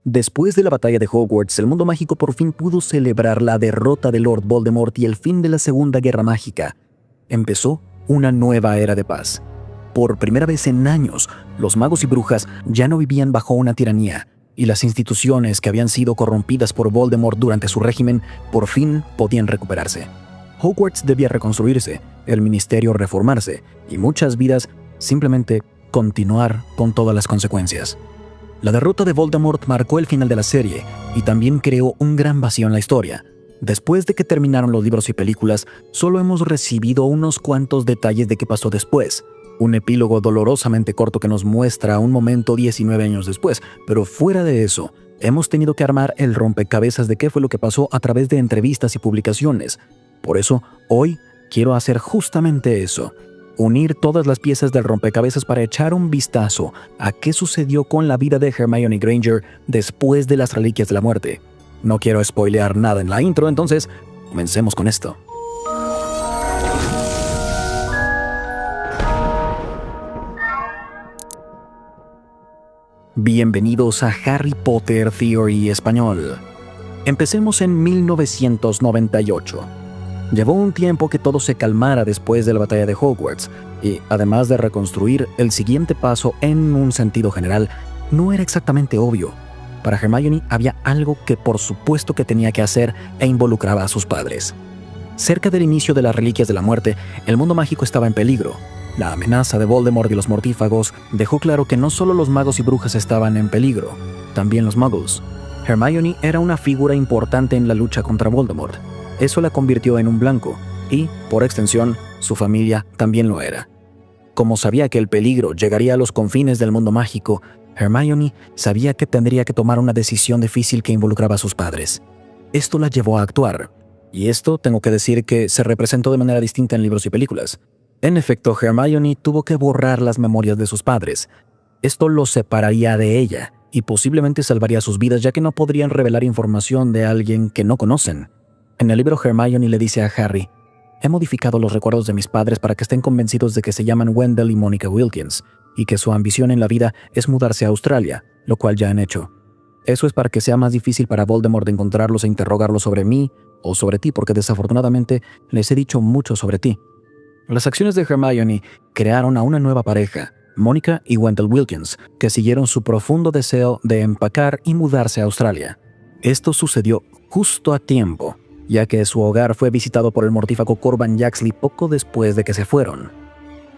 Después de la batalla de Hogwarts, el mundo mágico por fin pudo celebrar la derrota de Lord Voldemort y el fin de la Segunda Guerra Mágica. Empezó una nueva era de paz. Por primera vez en años, los magos y brujas ya no vivían bajo una tiranía, y las instituciones que habían sido corrompidas por Voldemort durante su régimen por fin podían recuperarse. Hogwarts debía reconstruirse, el ministerio reformarse, y muchas vidas simplemente continuar con todas las consecuencias. La derrota de Voldemort marcó el final de la serie y también creó un gran vacío en la historia. Después de que terminaron los libros y películas, solo hemos recibido unos cuantos detalles de qué pasó después. Un epílogo dolorosamente corto que nos muestra un momento 19 años después, pero fuera de eso, hemos tenido que armar el rompecabezas de qué fue lo que pasó a través de entrevistas y publicaciones. Por eso, hoy quiero hacer justamente eso. Unir todas las piezas del rompecabezas para echar un vistazo a qué sucedió con la vida de Hermione Granger después de las Reliquias de la Muerte. No quiero spoilear nada en la intro, entonces comencemos con esto. Bienvenidos a Harry Potter Theory Español. Empecemos en 1998. Llevó un tiempo que todo se calmara después de la batalla de Hogwarts, y además de reconstruir, el siguiente paso en un sentido general no era exactamente obvio. Para Hermione había algo que por supuesto que tenía que hacer e involucraba a sus padres. Cerca del inicio de las Reliquias de la Muerte, el mundo mágico estaba en peligro. La amenaza de Voldemort y los mortífagos dejó claro que no solo los magos y brujas estaban en peligro, también los muggles. Hermione era una figura importante en la lucha contra Voldemort. Eso la convirtió en un blanco, y, por extensión, su familia también lo era. Como sabía que el peligro llegaría a los confines del mundo mágico, Hermione sabía que tendría que tomar una decisión difícil que involucraba a sus padres. Esto la llevó a actuar, y esto tengo que decir que se representó de manera distinta en libros y películas. En efecto, Hermione tuvo que borrar las memorias de sus padres. Esto los separaría de ella, y posiblemente salvaría sus vidas ya que no podrían revelar información de alguien que no conocen. En el libro, Hermione le dice a Harry: «He modificado los recuerdos de mis padres para que estén convencidos de que se llaman Wendell y Monica Wilkins, y que su ambición en la vida es mudarse a Australia, lo cual ya han hecho. Eso es para que sea más difícil para Voldemort encontrarlos e interrogarlos sobre mí o sobre ti, porque desafortunadamente les he dicho mucho sobre ti». Las acciones de Hermione crearon a una nueva pareja, Monica y Wendell Wilkins, que siguieron su profundo deseo de empacar y mudarse a Australia. Esto sucedió justo a tiempo, ya que su hogar fue visitado por el mortífago Corvan Yaxley poco después de que se fueron.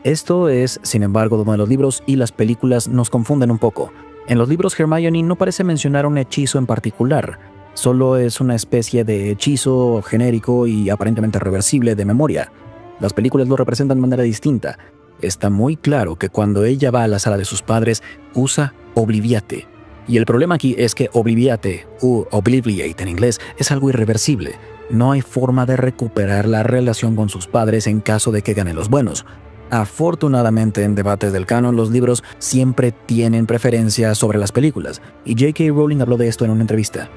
Esto es, sin embargo, donde los libros y las películas nos confunden un poco. En los libros, Hermione no parece mencionar un hechizo en particular, solo es una especie de hechizo genérico y aparentemente reversible de memoria. Las películas lo representan de manera distinta. Está muy claro que cuando ella va a la sala de sus padres, usa Obliviate. Y el problema aquí es que Obliviate, o Obliviate en inglés, es algo irreversible. No hay forma de recuperar la relación con sus padres en caso de que ganen los buenos. Afortunadamente, en debates del canon, los libros siempre tienen preferencia sobre las películas, y J.K. Rowling habló de esto en una entrevista.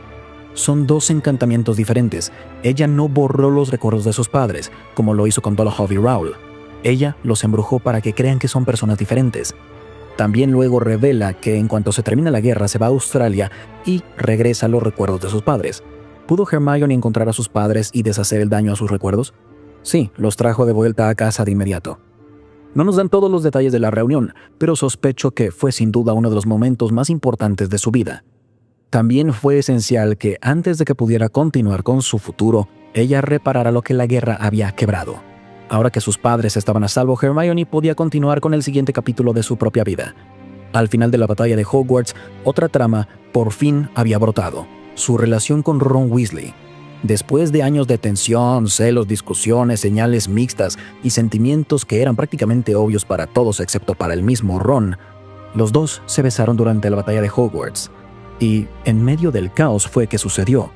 Son dos encantamientos diferentes. Ella no borró los recuerdos de sus padres, como lo hizo con Dolohov y Rowle. Ella los embrujó para que crean que son personas diferentes. También luego revela que en cuanto se termina la guerra se va a Australia y regresa los recuerdos de sus padres. ¿Pudo Hermione encontrar a sus padres y deshacer el daño a sus recuerdos? Sí, los trajo de vuelta a casa de inmediato. No nos dan todos los detalles de la reunión, pero sospecho que fue sin duda uno de los momentos más importantes de su vida. También fue esencial que antes de que pudiera continuar con su futuro, ella reparara lo que la guerra había quebrado. Ahora que sus padres estaban a salvo, Hermione podía continuar con el siguiente capítulo de su propia vida. Al final de la batalla de Hogwarts, otra trama por fin había brotado: su relación con Ron Weasley. Después de años de tensión, celos, discusiones, señales mixtas y sentimientos que eran prácticamente obvios para todos excepto para el mismo Ron, los dos se besaron durante la batalla de Hogwarts. Y en medio del caos fue que sucedió.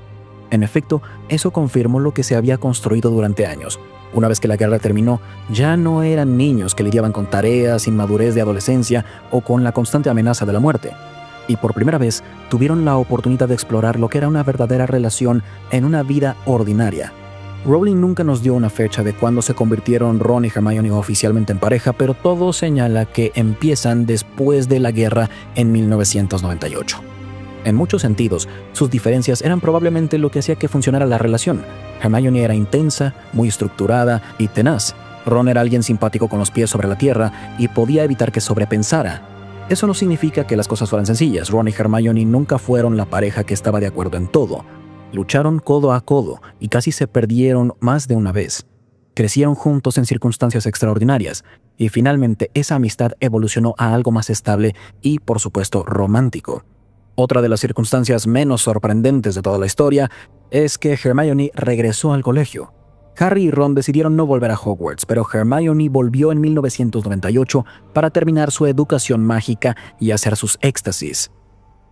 En efecto, eso confirmó lo que se había construido durante años. Una vez que la guerra terminó, ya no eran niños que lidiaban con tareas, inmadurez de adolescencia o con la constante amenaza de la muerte. Y por primera vez tuvieron la oportunidad de explorar lo que era una verdadera relación en una vida ordinaria. Rowling nunca nos dio una fecha de cuándo se convirtieron Ron y Hermione oficialmente en pareja, pero todo señala que empiezan después de la guerra en 1998. En muchos sentidos, sus diferencias eran probablemente lo que hacía que funcionara la relación. Hermione era intensa, muy estructurada y tenaz. Ron era alguien simpático con los pies sobre la tierra y podía evitar que sobrepensara. Eso no significa que las cosas fueran sencillas. Ron y Hermione nunca fueron la pareja que estaba de acuerdo en todo. Lucharon codo a codo y casi se perdieron más de una vez. Crecieron juntos en circunstancias extraordinarias y finalmente esa amistad evolucionó a algo más estable y, por supuesto, romántico. Otra de las circunstancias menos sorprendentes de toda la historia es que Hermione regresó al colegio. Harry y Ron decidieron no volver a Hogwarts, pero Hermione volvió en 1998 para terminar su educación mágica y hacer sus éxtasis.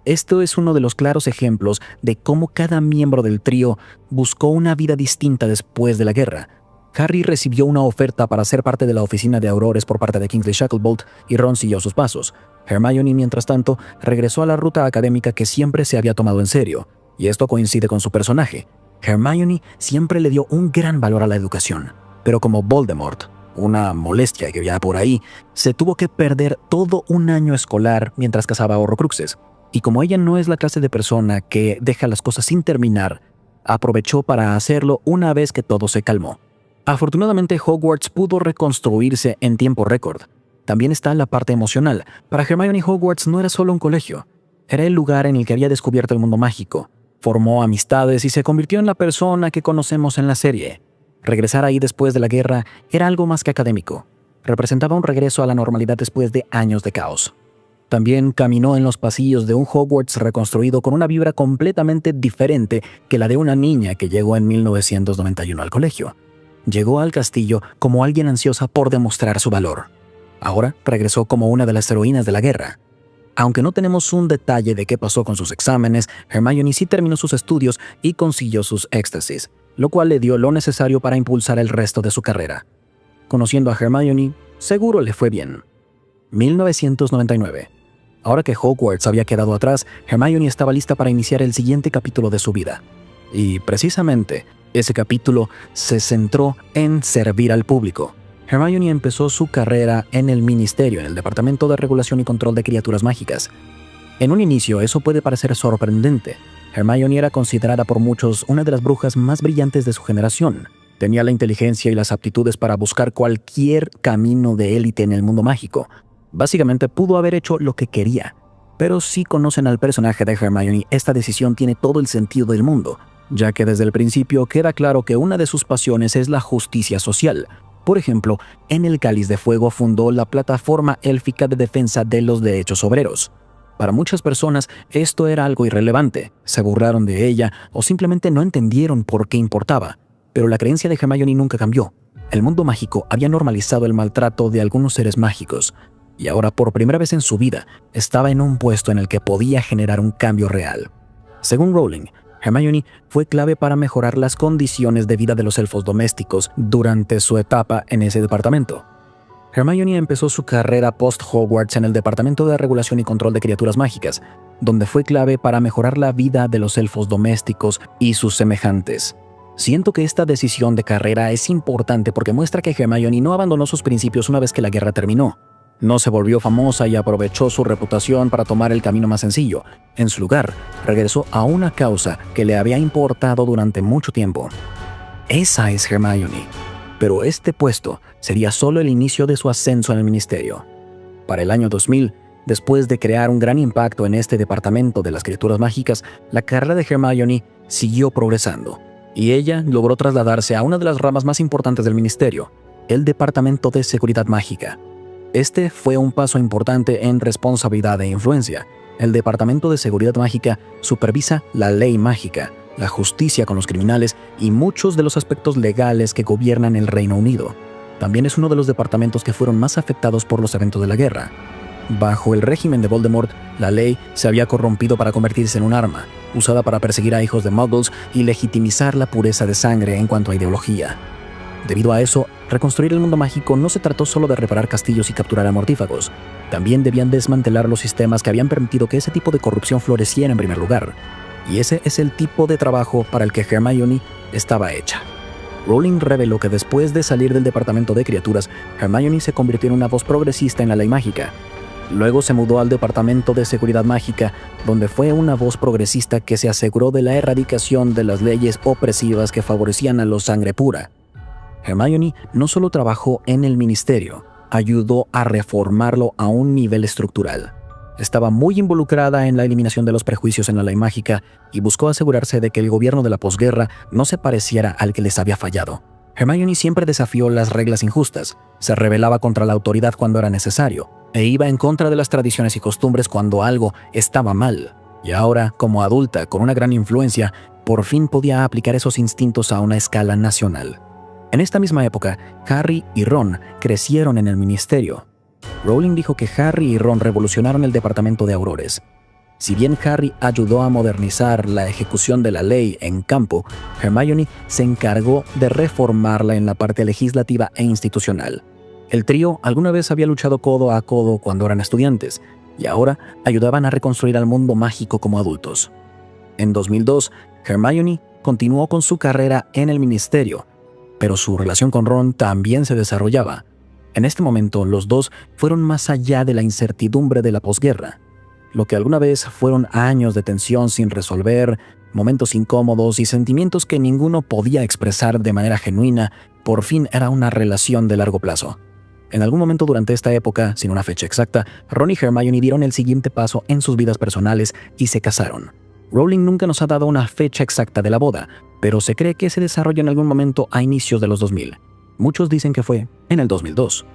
Esto es uno de los claros ejemplos de cómo cada miembro del trío buscó una vida distinta después de la guerra. Harry recibió una oferta para ser parte de la oficina de Aurores por parte de Kingsley Shacklebolt y Ron siguió sus pasos. Hermione, mientras tanto, regresó a la ruta académica que siempre se había tomado en serio, y esto coincide con su personaje. Hermione siempre le dio un gran valor a la educación, pero como Voldemort, una molestia que había por ahí, se tuvo que perder todo un año escolar mientras cazaba horrocruxes. Y como ella no es la clase de persona que deja las cosas sin terminar, aprovechó para hacerlo una vez que todo se calmó. Afortunadamente, Hogwarts pudo reconstruirse en tiempo récord. También está la parte emocional. Para Hermione, Hogwarts no era solo un colegio. Era el lugar en el que había descubierto el mundo mágico. Formó amistades y se convirtió en la persona que conocemos en la serie. Regresar ahí después de la guerra era algo más que académico. Representaba un regreso a la normalidad después de años de caos. También caminó en los pasillos de un Hogwarts reconstruido con una vibra completamente diferente que la de una niña que llegó en 1991 al colegio. Llegó al castillo como alguien ansiosa por demostrar su valor. Ahora regresó como una de las heroínas de la guerra. Aunque no tenemos un detalle de qué pasó con sus exámenes, Hermione sí terminó sus estudios y consiguió sus éxtasis, lo cual le dio lo necesario para impulsar el resto de su carrera. Conociendo a Hermione, seguro le fue bien. 1999. Ahora que Hogwarts había quedado atrás, Hermione estaba lista para iniciar el siguiente capítulo de su vida. Y precisamente, ese capítulo se centró en servir al público. Hermione empezó su carrera en el Ministerio, en el Departamento de Regulación y Control de Criaturas Mágicas. En un inicio, eso puede parecer sorprendente. Hermione era considerada por muchos una de las brujas más brillantes de su generación. Tenía la inteligencia y las aptitudes para buscar cualquier camino de élite en el mundo mágico. Básicamente, pudo haber hecho lo que quería. Pero si conocen al personaje de Hermione, esta decisión tiene todo el sentido del mundo, ya que desde el principio queda claro que una de sus pasiones es la justicia social. Por ejemplo, en el Cáliz de Fuego fundó la Plataforma Élfica de Defensa de los Derechos Obreros. Para muchas personas esto era algo irrelevante, se burlaron de ella o simplemente no entendieron por qué importaba. Pero la creencia de Hermione nunca cambió. El mundo mágico había normalizado el maltrato de algunos seres mágicos, y ahora por primera vez en su vida estaba en un puesto en el que podía generar un cambio real. Según Rowling, Hermione fue clave para mejorar las condiciones de vida de los elfos domésticos durante su etapa en ese departamento. Hermione empezó su carrera post-Hogwarts en el Departamento de Regulación y Control de Criaturas Mágicas, donde fue clave para mejorar la vida de los elfos domésticos y sus semejantes. Siento que esta decisión de carrera es importante porque muestra que Hermione no abandonó sus principios una vez que la guerra terminó. No se volvió famosa y aprovechó su reputación para tomar el camino más sencillo. En su lugar, regresó a una causa que le había importado durante mucho tiempo. Esa es Hermione. Pero este puesto sería solo el inicio de su ascenso en el ministerio. Para el año 2000, después de crear un gran impacto en este departamento de las criaturas mágicas, la carrera de Hermione siguió progresando, y ella logró trasladarse a una de las ramas más importantes del ministerio, el Departamento de Seguridad Mágica. Este fue un paso importante en responsabilidad e influencia. El Departamento de Seguridad Mágica supervisa la ley mágica, la justicia con los criminales y muchos de los aspectos legales que gobiernan el Reino Unido. También es uno de los departamentos que fueron más afectados por los eventos de la guerra. Bajo el régimen de Voldemort, la ley se había corrompido para convertirse en un arma, usada para perseguir a hijos de muggles y legitimizar la pureza de sangre en cuanto a ideología. Debido a eso, reconstruir el mundo mágico no se trató solo de reparar castillos y capturar a mortífagos. También debían desmantelar los sistemas que habían permitido que ese tipo de corrupción floreciera en primer lugar. Y ese es el tipo de trabajo para el que Hermione estaba hecha. Rowling reveló que después de salir del departamento de criaturas, Hermione se convirtió en una voz progresista en la ley mágica. Luego se mudó al Departamento de Seguridad Mágica, donde fue una voz progresista que se aseguró de la erradicación de las leyes opresivas que favorecían a los sangre pura. Hermione no solo trabajó en el ministerio, ayudó a reformarlo a un nivel estructural. Estaba muy involucrada en la eliminación de los prejuicios en la ley mágica y buscó asegurarse de que el gobierno de la posguerra no se pareciera al que les había fallado. Hermione siempre desafió las reglas injustas, se rebelaba contra la autoridad cuando era necesario, e iba en contra de las tradiciones y costumbres cuando algo estaba mal. Y ahora, como adulta con una gran influencia, por fin podía aplicar esos instintos a una escala nacional. En esta misma época, Harry y Ron crecieron en el ministerio. Rowling dijo que Harry y Ron revolucionaron el departamento de Aurores. Si bien Harry ayudó a modernizar la ejecución de la ley en campo, Hermione se encargó de reformarla en la parte legislativa e institucional. El trío alguna vez había luchado codo a codo cuando eran estudiantes, y ahora ayudaban a reconstruir al mundo mágico como adultos. En 2002, Hermione continuó con su carrera en el ministerio, pero su relación con Ron también se desarrollaba. En este momento, los dos fueron más allá de la incertidumbre de la posguerra. Lo que alguna vez fueron años de tensión sin resolver, momentos incómodos y sentimientos que ninguno podía expresar de manera genuina, por fin era una relación de largo plazo. En algún momento durante esta época, sin una fecha exacta, Ron y Hermione dieron el siguiente paso en sus vidas personales y se casaron. Rowling nunca nos ha dado una fecha exacta de la boda, pero se cree que se desarrolló en algún momento a inicios de los 2000. Muchos dicen que fue en el 2002.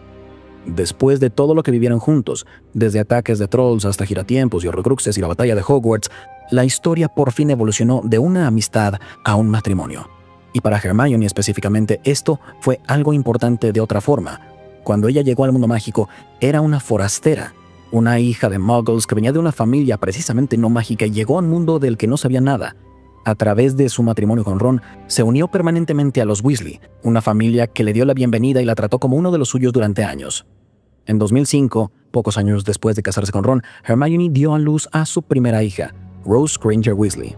Después de todo lo que vivieron juntos, desde ataques de trolls hasta giratiempos y horrocruxes y la batalla de Hogwarts, la historia por fin evolucionó de una amistad a un matrimonio. Y para Hermione específicamente, esto fue algo importante de otra forma. Cuando ella llegó al mundo mágico, era una forastera, una hija de muggles que venía de una familia precisamente no mágica y llegó a un mundo del que no sabía nada. A través de su matrimonio con Ron, se unió permanentemente a los Weasley, una familia que le dio la bienvenida y la trató como uno de los suyos durante años. En 2005, pocos años después de casarse con Ron, Hermione dio a luz a su primera hija, Rose Granger Weasley.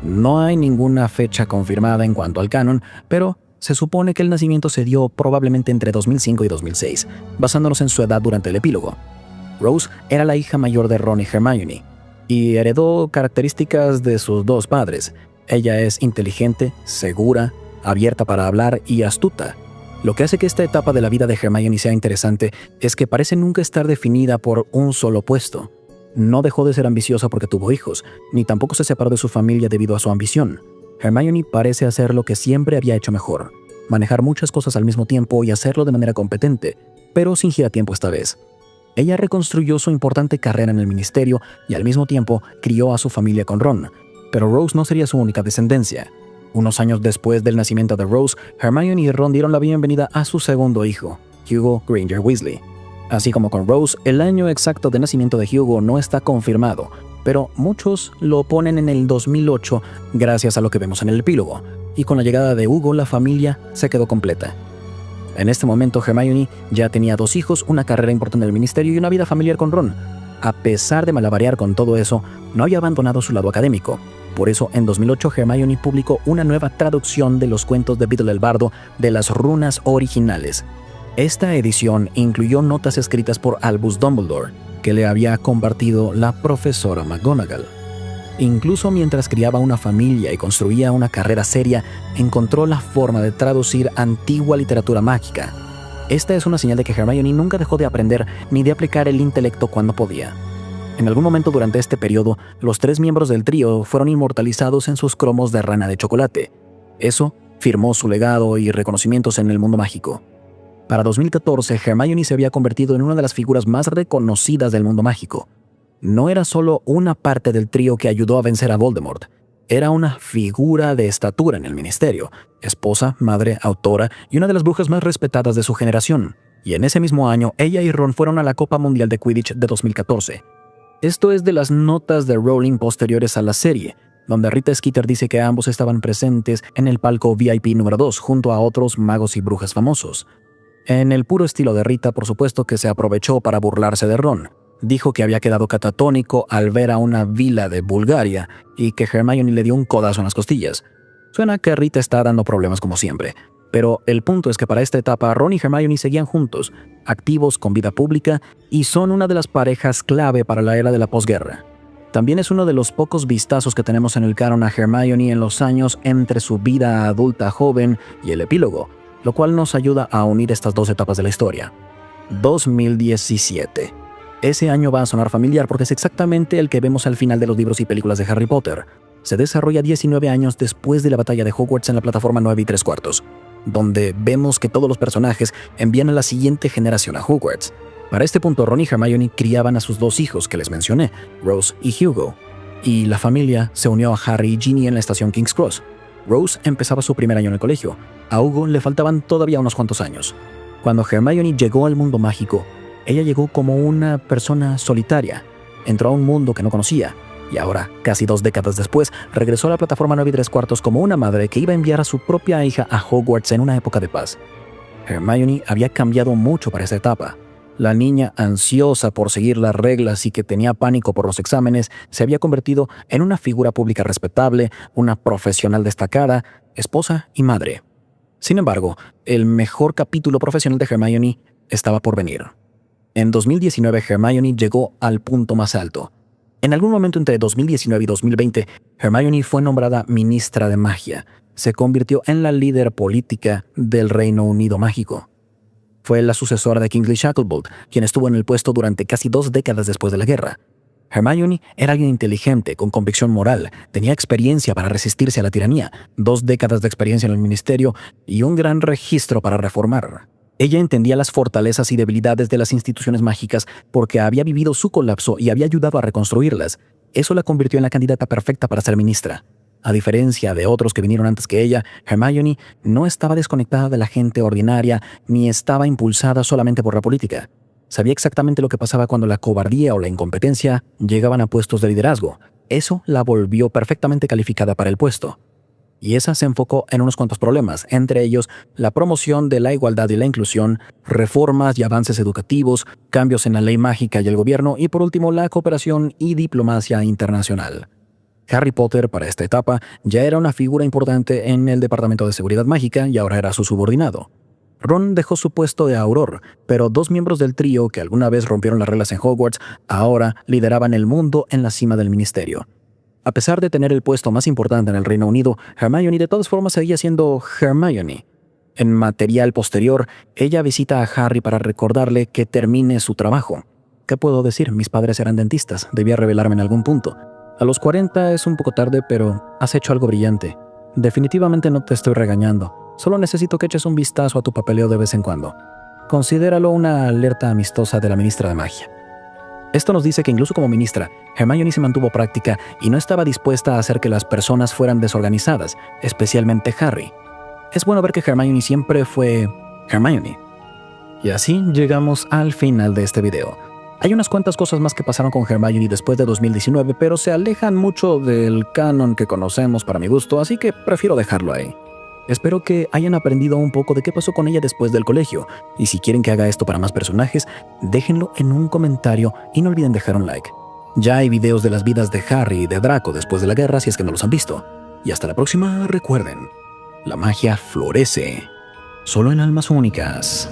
No hay ninguna fecha confirmada en cuanto al canon, pero se supone que el nacimiento se dio probablemente entre 2005 y 2006, basándonos en su edad durante el epílogo. Rose era la hija mayor de Ron y Hermione, y heredó características de sus dos padres. Ella es inteligente, segura, abierta para hablar y astuta. Lo que hace que esta etapa de la vida de Hermione sea interesante es que parece nunca estar definida por un solo puesto. No dejó de ser ambiciosa porque tuvo hijos, ni tampoco se separó de su familia debido a su ambición. Hermione parece hacer lo que siempre había hecho mejor, manejar muchas cosas al mismo tiempo y hacerlo de manera competente, pero sin giratiempo esta vez. Ella reconstruyó su importante carrera en el ministerio y al mismo tiempo crió a su familia con Ron, pero Rose no sería su única descendencia. Unos años después del nacimiento de Rose, Hermione y Ron dieron la bienvenida a su segundo hijo, Hugo Granger Weasley. Así como con Rose, el año exacto de nacimiento de Hugo no está confirmado, pero muchos lo ponen en el 2008 gracias a lo que vemos en el epílogo, y con la llegada de Hugo la familia se quedó completa. En este momento Hermione ya tenía 2 hijos, una carrera importante en el ministerio y una vida familiar con Ron. A pesar de malabarear con todo eso, no había abandonado su lado académico. Por eso, en 2008 Hermione publicó una nueva traducción de los cuentos de Beedle el Bardo de las runas originales. Esta edición incluyó notas escritas por Albus Dumbledore, que le había compartido la profesora McGonagall. Incluso mientras criaba una familia y construía una carrera seria, encontró la forma de traducir antigua literatura mágica. Esta es una señal de que Hermione nunca dejó de aprender ni de aplicar el intelecto cuando podía. En algún momento durante este periodo, los 3 miembros del trío fueron inmortalizados en sus cromos de rana de chocolate. Eso firmó su legado y reconocimientos en el mundo mágico. Para 2014, Hermione se había convertido en una de las figuras más reconocidas del mundo mágico. No era solo una parte del trío que ayudó a vencer a Voldemort. Era una figura de estatura en el ministerio, esposa, madre, autora y una de las brujas más respetadas de su generación. Y en ese mismo año, ella y Ron fueron a la Copa Mundial de Quidditch de 2014. Esto es de las notas de Rowling posteriores a la serie, donde Rita Skeeter dice que ambos estaban presentes en el palco VIP número 2 junto a otros magos y brujas famosos. En el puro estilo de Rita, por supuesto que se aprovechó para burlarse de Ron. Dijo que había quedado catatónico al ver a una vila de Bulgaria y que Hermione le dio un codazo en las costillas. Suena que Rita está dando problemas como siempre, Pero el punto es que para esta etapa Ron y Hermione seguían juntos, activos con vida pública, y son una de las parejas clave para la era de la posguerra. También es uno de los pocos vistazos que tenemos en el canon a Hermione en los años entre su vida adulta joven y el epílogo, lo cual nos ayuda a unir estas dos etapas de la historia. 2017. Ese año va a sonar familiar porque es exactamente el que vemos al final de los libros y películas de Harry Potter. Se desarrolla 19 años después de la batalla de Hogwarts en la plataforma 9 3/4, donde vemos que todos los personajes envían a la siguiente generación a Hogwarts. Para este punto, Ron y Hermione criaban a sus dos hijos que les mencioné, Rose y Hugo, y la familia se unió a Harry y Ginny en la estación King's Cross. Rose empezaba su primer año en el colegio, a Hugo le faltaban todavía unos cuantos años. Cuando Hermione llegó al mundo mágico, ella llegó como una persona solitaria, entró a un mundo que no conocía, y ahora, casi 2 décadas después, regresó a la plataforma 9 3/4 como una madre que iba a enviar a su propia hija a Hogwarts en una época de paz. Hermione había cambiado mucho para esa etapa. La niña, ansiosa por seguir las reglas y que tenía pánico por los exámenes, se había convertido en una figura pública respetable, una profesional destacada, esposa y madre. Sin embargo, el mejor capítulo profesional de Hermione estaba por venir. En 2019, Hermione llegó al punto más alto. En algún momento entre 2019 y 2020, Hermione fue nombrada ministra de magia. Se convirtió en la líder política del Reino Unido mágico. Fue la sucesora de Kingsley Shacklebolt, quien estuvo en el puesto durante casi 2 décadas después de la guerra. Hermione era alguien inteligente, con convicción moral, tenía experiencia para resistirse a la tiranía, 2 décadas de experiencia en el ministerio y un gran registro para reformar. Ella entendía las fortalezas y debilidades de las instituciones mágicas porque había vivido su colapso y había ayudado a reconstruirlas. Eso la convirtió en la candidata perfecta para ser ministra. A diferencia de otros que vinieron antes que ella, Hermione no estaba desconectada de la gente ordinaria ni estaba impulsada solamente por la política. Sabía exactamente lo que pasaba cuando la cobardía o la incompetencia llegaban a puestos de liderazgo. Eso la volvió perfectamente calificada para el puesto. Y esa se enfocó en unos cuantos problemas, entre ellos la promoción de la igualdad y la inclusión, reformas y avances educativos, cambios en la ley mágica y el gobierno y por último la cooperación y diplomacia internacional. Harry Potter para esta etapa ya era una figura importante en el Departamento de Seguridad Mágica y ahora era su subordinado. Ron dejó su puesto de Auror, pero 2 miembros del trío que alguna vez rompieron las reglas en Hogwarts ahora lideraban el mundo en la cima del ministerio. A pesar de tener el puesto más importante en el Reino Unido, Hermione de todas formas seguía siendo Hermione. En material posterior, ella visita a Harry para recordarle que termine su trabajo. ¿Qué puedo decir? Mis padres eran dentistas, debía revelarme en algún punto. A los 40 es un poco tarde, pero has hecho algo brillante. Definitivamente no te estoy regañando. Solo necesito que eches un vistazo a tu papeleo de vez en cuando. Considéralo una alerta amistosa de la ministra de magia. Esto nos dice que incluso como ministra, Hermione se mantuvo práctica y no estaba dispuesta a hacer que las personas fueran desorganizadas, especialmente Harry. Es bueno ver que Hermione siempre fue Hermione. Y así llegamos al final de este video. Hay unas cuantas cosas más que pasaron con Hermione después de 2019, pero se alejan mucho del canon que conocemos para mi gusto, así que prefiero dejarlo ahí. Espero que hayan aprendido un poco de qué pasó con ella después del colegio, y si quieren que haga esto para más personajes, déjenlo en un comentario y no olviden dejar un like. Ya hay videos de las vidas de Harry y de Draco después de la guerra si es que no los han visto. Y hasta la próxima, recuerden, la magia florece solo en almas únicas.